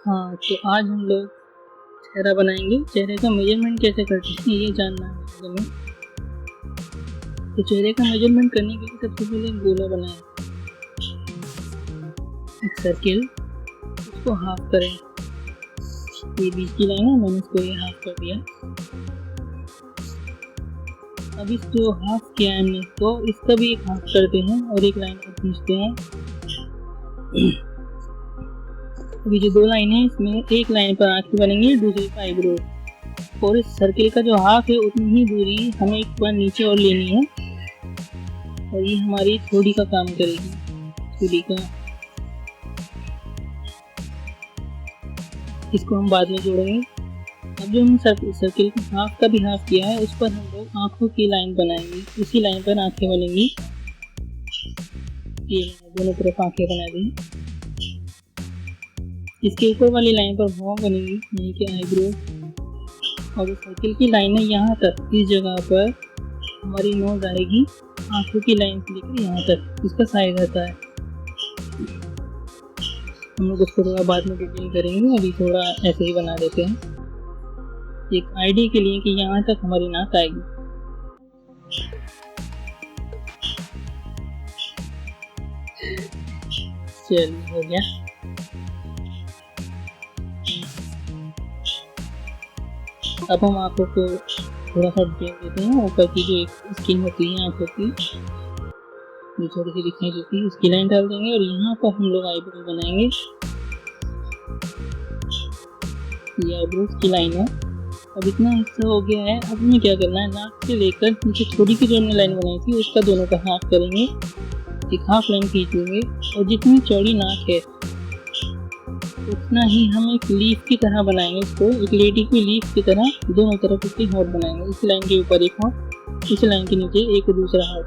हाँ, तो आज हम लोग चेहरा बनाएंगे। चेहरे का मेजरमेंट कैसे करते हैं ये जानना है हमें। तो चेहरे का मेजरमेंट करने के लिए सबसे पहले एक गोला बनाएं, एक सर्किल, उसको हाफ करें। ये बीच की लाइन है, मैंने इसको ये हाफ कर दिया। अब इसको हाफ किया है हमने, तो इसका भी एक हाफ करते हैं और एक लाइन और खींचते हैं। अभी जो दो लाइन है इसमें एक लाइन पर आंखें बनेंगी, दूसरी पर आईब्रो, और इस सर्किल का जो हाफ है उतनी ही दूरी हमें एक बार नीचे और लेनी है, और ये हमारी थोड़ी का काम करेगी। थोड़ी का इसको हम बाद में जोड़ेंगे। अब जो हम सर्किल का हाफ का भी हाफ किया है, उस पर हम लोग आंखों की लाइन बनाएंगे। इसी लाइन पर आंखें बनेंगी। ये दोनों तरफ आंखें बना दी। इसके ऊपर वाली लाइन पर भौं बनेगी, यानी कि आईब्रो, और सर्किल की लाइन है यहाँ तक। इस जगह पर हमारी नोज आएगी, आंखों की लाइन से लेकर यहाँ तक इसका साइज आता है। हम लोग उसको थोड़ा बाद में डिटेल करेंगे, अभी थोड़ा ऐसे ही बना देते हैं एक आइडिया के लिए कि यहाँ तक हमारी नाक आएगी। चलिए, हो गया। अब हम आंखों को थोड़ा सा डिटेल देते हैं। ऊपर की जो एक स्किन होती है आंखों की, जो थोड़ी सी दिखाई देती है, उसकी लाइन डाल देंगे, और यहाँ पर हम लोग आईब्रो बनाएंगे। ये आईब्रोज की लाइन है। अब इतना हिस्सा हो गया है। अब हमें क्या करना है, नाक से लेकर नीचे थोड़ी की जो हमने लाइन बनाई थी उसका दोनों का हाफ करेंगे, एक हाफ लाइन खींचेंगे, और जितनी चौड़ी नाक है उतना ही हम एक लीफ की तरह बनाएंगे इसको, एक लेडी की लीफ की तरह दोनों तरफ उसकी होंठ बनाएंगे। इस लाइन के ऊपर एक होंठ, इस लाइन के नीचे एक दूसरा होंठ।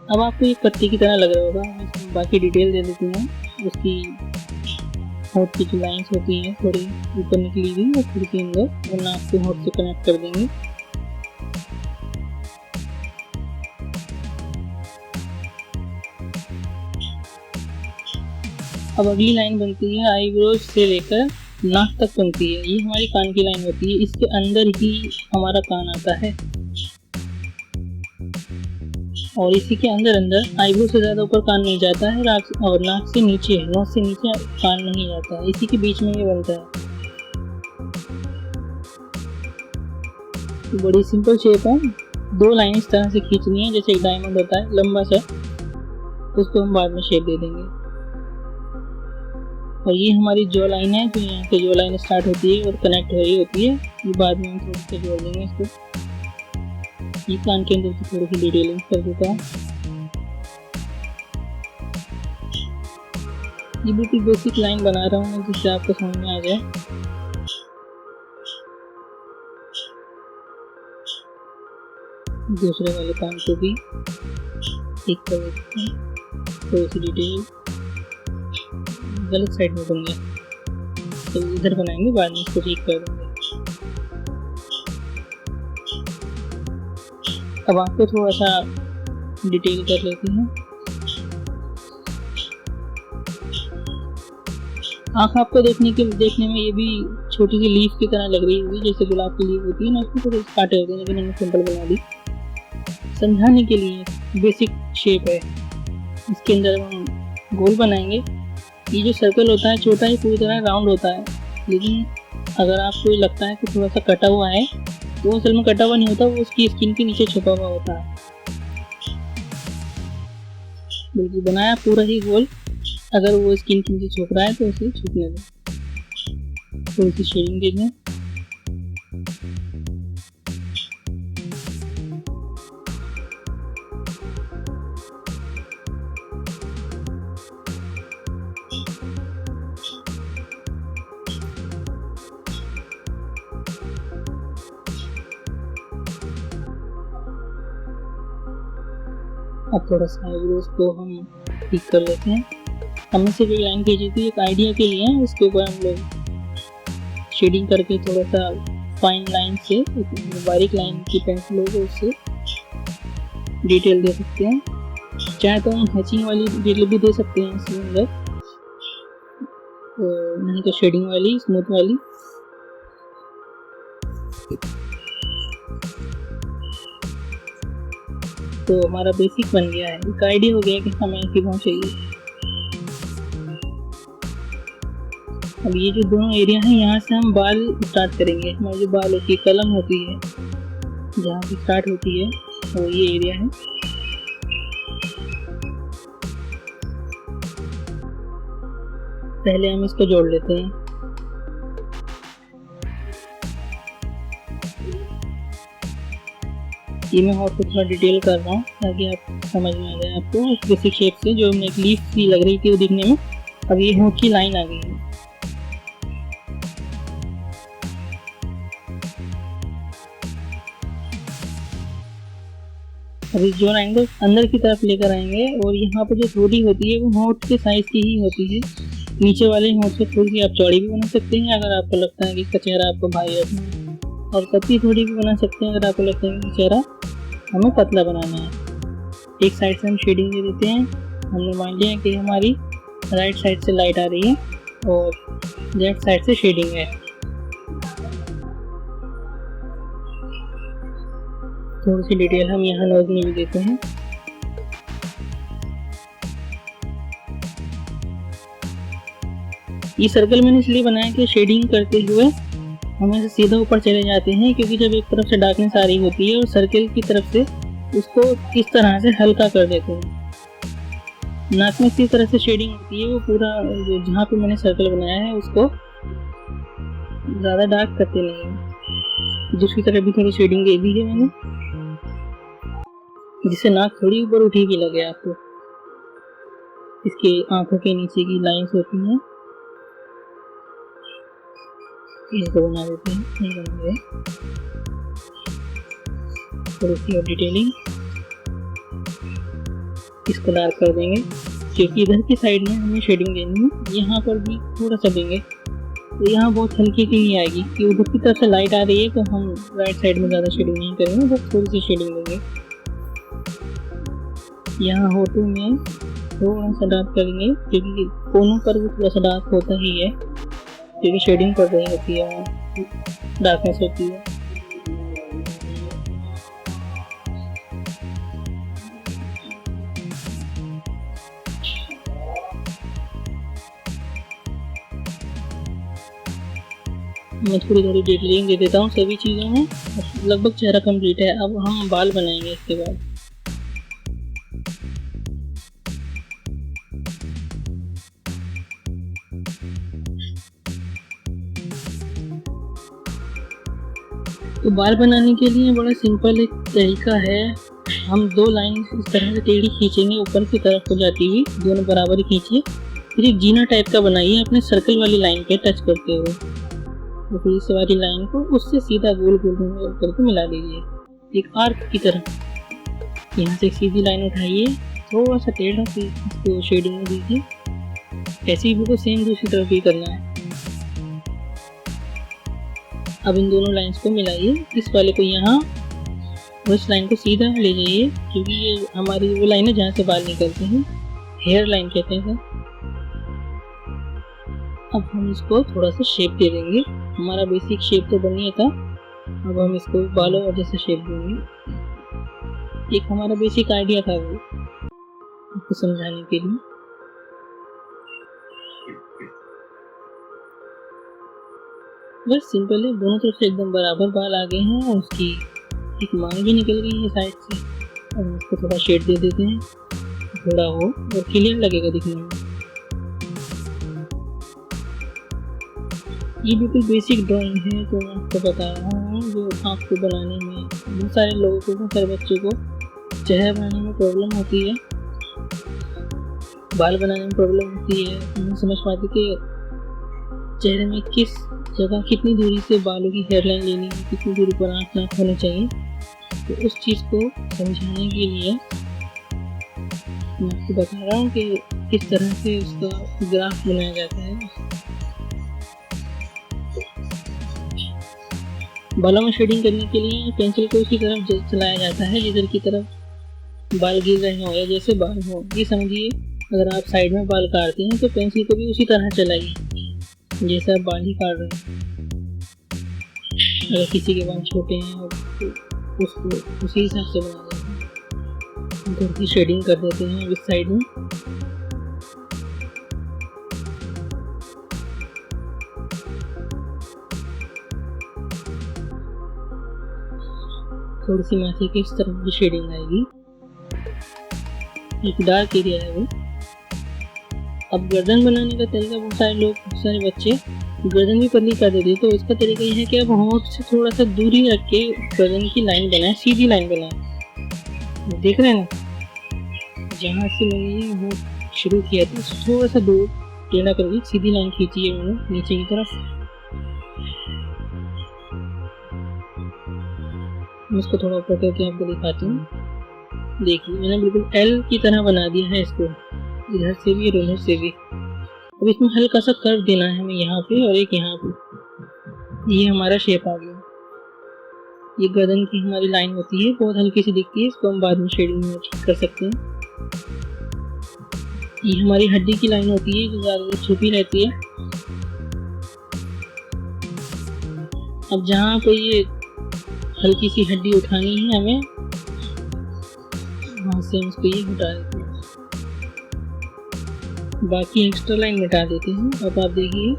अब आपको एक पत्ती की तरह लग रहा होगा, हम इसमें बाकी डिटेल दे देते हैं। उसकी होंठ की जो लाइन्स होती हैं थोड़ी ऊपर निकली हुई और थोड़ी सी अंदर, और नाक के होंठ से कनेक्ट कर देंगे। अब अगली लाइन बनती है आईब्रोज से लेकर नाक तक बनती है। ये हमारी कान की लाइन होती है, इसके अंदर ही हमारा कान आता है, और इसी के अंदर अंदर आईब्रो से ज़्यादा ऊपर कान नहीं जाता है, और नाक से नीचे, नोज से नीचे कान नहीं जाता है। इसी के बीच में ये बनता है। तो बड़ी सिंपल शेप है। दो लाइन इस तरह से खींचनी है जैसे एक डायमंड होता है लंबा सा, उसको हम बाद में शेप दे देंगे। और ये हमारी जो लाइन है, जो यहाँ से जो लाइन स्टार्ट होती है और कनेक्ट हो रही होती है, ये बाद में हम थोड़ी सी जोड़ देंगे इसको। ये कान के अंदर से थोड़ी सी डिटेलिंग कर देता है। ये बिल्कुल बेसिक लाइन बना रहा हूँ मैं, जिससे आपको समझ में आ जाए। दूसरे वाले कान को भी ठीक कर देते हैं, थोड़ी सी डिटेल। गलत साइड में बन गया, तो इधर बनाएंगे, बाद में इसको ठीक कर देंगे। अब आपको थोड़ा सा डिटेल कर लेते हैं। आँख आपको देखने में ये भी छोटी सी लीफ की तरह लग रही होगी, जैसे गुलाब की लीफ होती है ना, उसकी थोड़ी काटे होते हैं, लेकिन मैंने सिंपल बना दी समझाने के लिए। बेसिक शेप है। इसके अंदर हम गोल बनाएंगे। ये जो सर्कल होता है छोटा ही पूरी तरह राउंड होता है, लेकिन अगर आपको लगता है कि थोड़ा सा कटा हुआ है, तो असल में कटा हुआ नहीं होता, वो उसकी स्किन के नीचे छुपा हुआ होता है। बिल्कुल बनाया पूरा ही गोल। अगर वो स्किन के नीचे छुप रहा है तो उसे छुपने दें। थोड़ी सी शेडिंग दे दें। अब थोड़ा सा आईब्रोज को हम ठीक कर लेते हैं। हमने सिर्फ एक लाइन खींची थी एक आइडिया के लिए, उसके ऊपर हम लोग शेडिंग करके थोड़ा सा फाइन लाइन से, बारीक लाइन की पेंसिल होगी उससे डिटेल दे सकते हैं। चाहे तो हम हैचिंग वाली डिटेल भी दे सकते हैं इसके अंदर, नहीं तो शेडिंग वाली, स्मूथ वाली। तो हमारा बेसिक बन गया है, एक आइडिया हो गया कि हमें ऐसी बात चाहिए। अब ये जो दोनों एरिया हैं, यहाँ से हम बाल स्टार्ट करेंगे। हमारी जो बाल होती है, कलम होती है, जहाँ से स्टार्ट होती है, तो ये एरिया है। पहले हम इसको जोड़ लेते हैं। ये मैं और थोड़ा डिटेल कर रहा हूँ ताकि आप समझ में आ जाए आपको। बेसिक शेप से जो हमने एक लीफ सी लग रही थी वो दिखने में, अब ये होंठ की लाइन आ गई है। अभी जो लाइन को अंदर की तरफ लेकर आएंगे और यहाँ पर जो थोड़ी होती है वो होंठ के साइज की ही होती है। नीचे वाले होंठ से थोड़ी सी आप चौड़ी भी बना सकते हैं अगर आपको लगता है कि इसका चेहरा आपको भारी है, और पतली थोड़ी भी बना सकते हैं अगर आपको लगता है कि चेहरा हमें पतला बनाना है। एक साइड से हम शेडिंग दे देते हैं। हमने मान लिया कि हमारी राइट साइड से लाइट आ रही है और लेफ्ट साइड से शेडिंग है। थोड़ी सी डिटेल हम यहाँ नोज में भी देते हैं। ये सर्कल मैंने इसलिए बनाया कि शेडिंग करते हुए हम ऐसे सीधा ऊपर चले जाते हैं, क्योंकि जब एक तरफ से डार्कनेस आ रही होती है और सर्कल की तरफ से उसको इस तरह से हल्का कर देते हैं। नाक में इस तरह से शेडिंग होती है, वो पूरा जहाँ पे मैंने सर्कल बनाया है उसको ज़्यादा डार्क करते नहीं है। दूसरी तरफ भी थोड़ी शेडिंग दे दी है मैंने, जिससे नाक थोड़ी ऊपर उठी लगे आपको। इसके आंखों के नीचे की लाइंस होती हैं, इनको बना देते हैं। नहीं बन गए, थोड़ी सी और डिटेलिंग, इसको डार्क कर देंगे क्योंकि इधर की साइड में हमें शेडिंग देनी है। यहाँ पर भी थोड़ा सा देंगे तो यहाँ बहुत हल्की की ही आएगी कि उधर की तरफ से लाइट आ रही है, तो हम राइट साइड में ज़्यादा शेडिंग नहीं करेंगे, बस थोड़ी सी शेडिंग देंगे। यहाँ होठों में थोड़ा सा डार्क करेंगे क्योंकि कोनों पर भी थोड़ा सा डार्क होता ही है, क्योंकि शेडिंग पड़ रही होती है, डार्कनेस होती है। मैं थोड़ी थोड़ी डिटेलिंग दे देता हूँ सभी चीज़ों में। लगभग चेहरा कंप्लीट है। अब हम बाल बनाएंगे इसके बाद। तो बाल बनाने के लिए बड़ा सिंपल एक तरीका है। हम दो लाइन इस तरह से टेढ़ी खींचेंगे, ऊपर की तरफ को जाती हुई, दोनों बराबर ही खींचिए। फिर एक जीना टाइप का बनाइए अपने सर्कल वाली लाइन पे टच करते हुए, तो फिर इस वाली लाइन को उससे सीधा गोल गोल करके मिला लीजिए एक आर्क की तरह। यहाँ से एक सीधी लाइन उठाइए, थोड़ा सा टेढ़ा से इसको शेडिंग दीजिए। ऐसे ही बिल्कुल सेम दूसरी तरफ भी करना है। अब इन दोनों लाइंस को मिलाइए। इस वाले को यहाँ और इस लाइन को सीधा ले जाइए, क्योंकि ये हमारी वो लाइन है जहाँ से बाल निकलते हैं, हेयर लाइन कहते हैं सर। अब हम इसको थोड़ा सा शेप दे देंगे। हमारा बेसिक शेप तो बन गया था, अब हम इसको बालों वजह से शेप देंगे। एक हमारा बेसिक आइडिया था वो आपको समझाने के लिए। बस सिंपल है, दोनों तरफ से एकदम बराबर बाल आ गए हैं और उसकी एक मांग भी निकल गई है साइड से। अब इसको थोड़ा शेड दे देते हैं, थोड़ा हो और क्लियर लगेगा दिखने में। ये बिल्कुल बेसिक ड्राइंग है जो मैं आपको बता रहा हूँ, जो आपको बनाने में बहुत सारे लोगों को, बहुत सारे बच्चों को चेहरा बनाने में प्रॉब्लम होती है, बाल बनाने में प्रॉब्लम होती है। नहीं समझ पाते कि चेहरे में किस जगह कितनी दूरी से बालों की हेयरलाइन लेनी है, कितनी दूरी पर आँख नाक होना चाहिए। तो उस चीज़ को समझाने के लिए मैं आपको बता रहा हूँ कि किस तरह से उसका ग्राफ बनाया जाता है। बालों में शेडिंग करने के लिए पेंसिल को उसी तरफ चलाया जाता है जिधर की तरफ बाल गिर रहे हो या जैसे बाल हो। ये समझिए, अगर आप साइड में बाल काटते हैं तो पेंसिल को भी उसी तरह चलाइए। जैसे आप बाल ही काट रहे हैं, अगर किसी के बाल छोटे हैं और उसको उसी हिसाब से बना देते हैं। थोड़ी सी शेडिंग कर देते हैं इस साइड में। थोड़ी सी माथे के इस तरफ की शेडिंग आएगी, एक डार्क एरिया है वो। अब गर्दन बनाने का तरीका, बहुत सारे लोग, बहुत सारे बच्चे गर्दन भी पतली कर देते, तो इसका तरीका यह है कि आप होंठ से थोड़ा सा दूरी रख के गर्दन की लाइन बनाएं, सीधी लाइन बनाएं। देख रहे हैं ना, जहाँ से मैंने ये होंठ शुरू किया था थोड़ा सा दूर टेढ़ा करके सीधी लाइन खींची है मैंने नीचे की तरफ। मैं इसको थोड़ा ऊपर करके आपको दिखाती हूँ। देखिए मैंने बिल्कुल एल की तरह बना दिया है इसको, इधर से भी और उधर से भी। अब इसमें हल्का सा कर्व देना है हमें यहाँ पे और एक यहाँ पे। ये हमारा शेप आ गया। ये गर्दन की हमारी लाइन होती है, बहुत हल्की सी दिखती है, इसको हम बाद में शेडिंग में ठीक कर सकते हैं। ये हमारी हड्डी की लाइन होती है जो ज़्यादातर छुपी रहती है। अब जहाँ पे ये हल्की सी हड्डी उठानी है हमें, वहाँ से हम इसको ये हटा देते हैं, बाकी एक्स्ट्रा लाइन मिटा देते हैं। अब आप देखिए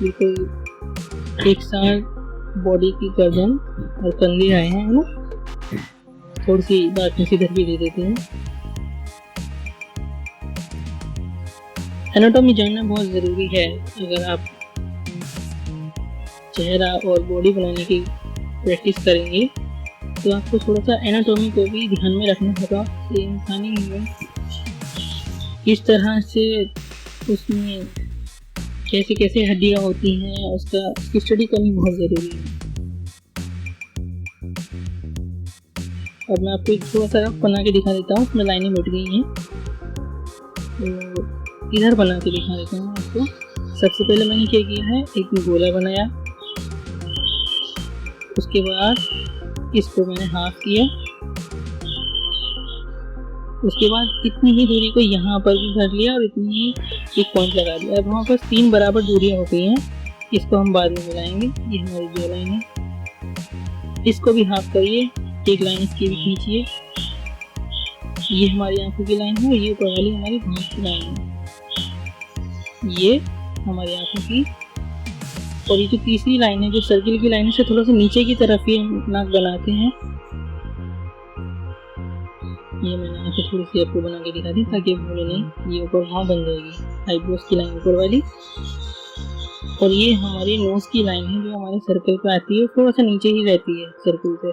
बिल्कुल एक साथ बॉडी की गर्दन और कंधे आए हैं, है ना। थोड़ी सी डार्कनेस इधर भी दे देते हैं। एनाटॉमी जानना बहुत ज़रूरी है। अगर आप चेहरा और बॉडी बनाने की प्रैक्टिस करेंगे तो आपको थोड़ा सा एनाटॉमी को भी ध्यान में रखना होगा। ये इंसानी है, किस तरह से उसमें कैसे कैसे हड्डियाँ होती हैं, उसकी स्टडी करनी बहुत ज़रूरी है। और मैं आपको एक थोड़ा सा रफ बना के दिखा देता हूँ, उसमें लाइनें मिट गई हैं, तो इधर बना के दिखा देता हूँ आपको। सबसे पहले मैंने क्या किया है, एक गोला बनाया, उसके बाद इसको मैंने हाफ किया, उसके बाद इतनी ही दूरी को यहाँ पर भी भर लिया और इतनी ही एक पॉइंट लगा दिया। अब वहाँ पर 3 बराबर दूरियाँ हो गई हैं, इसको हम बाद में मिलाएंगे। ये हमारी जो लाइन है, इसको भी हाफ करिए, एक लाइन इसकी भी खींचिए। ये हमारी आंखों की लाइन है, ये ऊपर वाली हमारी भौंह की लाइन है, ये हमारी आंखों की। और ये जो तीसरी लाइन है, जो सर्किल की लाइन से थोड़ा सा नीचे की तरफ ही हम नाक बनाते हैं। ये मैंने आंखें थोड़ी सी आपको बना के दिखा दी ताकि भूले नहीं। ये ऊपर वहाँ बन जाएगी, आईब्रोज की लाइन ऊपर वाली। और ये हमारी नोज की लाइन है जो हमारे सर्कल पे आती है, थोड़ा सा नीचे ही रहती है सर्कल पे।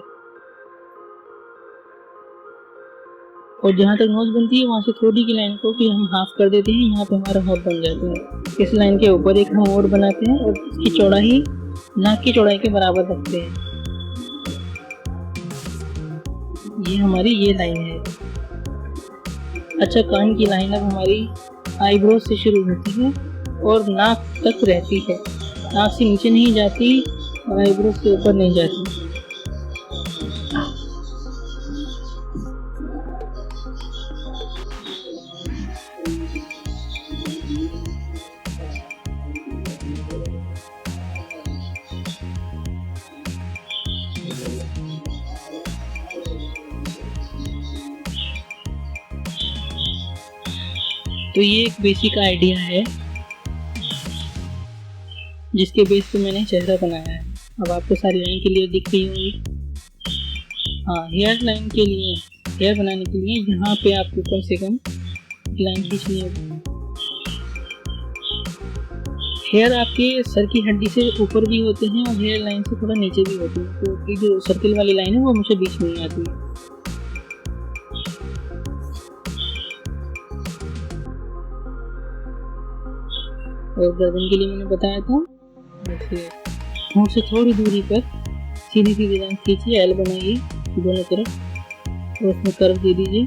और जहाँ तक नोज बनती है वहाँ से थोड़ी की लाइन को फिर हम हाफ कर देते हैं, यहाँ पे हमारा होठ बन जाता है। इस लाइन के ऊपर एक हम और बनाते हैं और इसकी चौड़ाई नाक की चौड़ाई के बराबर रखते हैं। ये हमारी ये लाइन है। अच्छा, कान की लाइन अब हमारी आईब्रोज से शुरू होती है और नाक तक रहती है, नाक से नीचे नहीं जाती और आईब्रोज के ऊपर नहीं जाती। तो ये एक बेसिक आइडिया है जिसके बेस पे मैंने चेहरा बनाया है। अब आपको सारी लाइन क्लियर दिख रही होगी। हाँ, हेयर लाइन के लिए, हेयर बनाने के लिए यहाँ पे आपको कम से कम लाइन खींचनी है। हेयर आपके सर की हड्डी से ऊपर भी होते हैं और हेयर लाइन से थोड़ा नीचे भी होते हैं, तो ये जो सर्किल वाली लाइन है वो मुझे बीच में ही आती है। और गर्दन के लिए मैंने बताया था, जैसे होंठ से थोड़ी दूरी पर सीधी सीधी लाइन खींचिए, एल बनाइए दोनों तरफ और उसमें कर्व दे दीजिए।